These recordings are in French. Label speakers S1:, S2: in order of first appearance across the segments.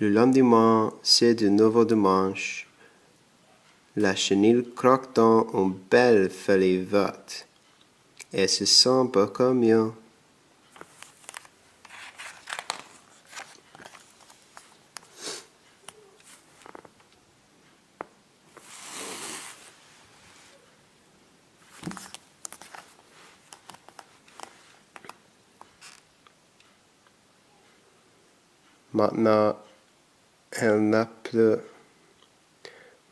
S1: Le lendemain, c'est de nouveau dimanche. La chenille croque dans une belle feuille verte et se sent beaucoup mieux. Maintenant, elle n'a plus.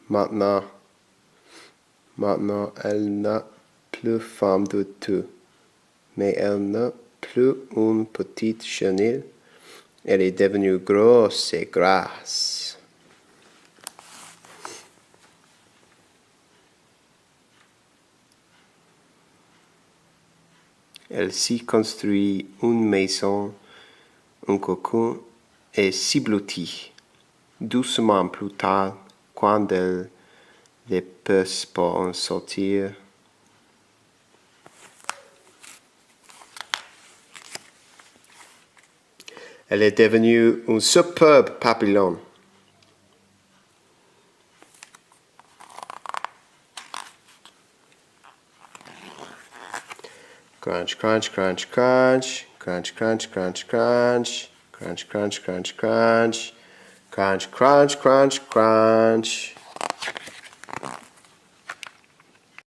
S1: Maintenant, elle n'a plus faim du tout. Mais elle n'a plus une petite chenille. Elle est devenue grosse et grasse. Elle s'y construit une maison, un cocon et s'y blottit. Doucement plus tard, quand elle les pousse pour en sortir, elle est devenue un superbe papillon. Crunch, crunch, crunch, crunch, crunch, crunch, crunch, crunch, crunch, crunch, crunch, crunch, crunch, crunch, crunch, crunch.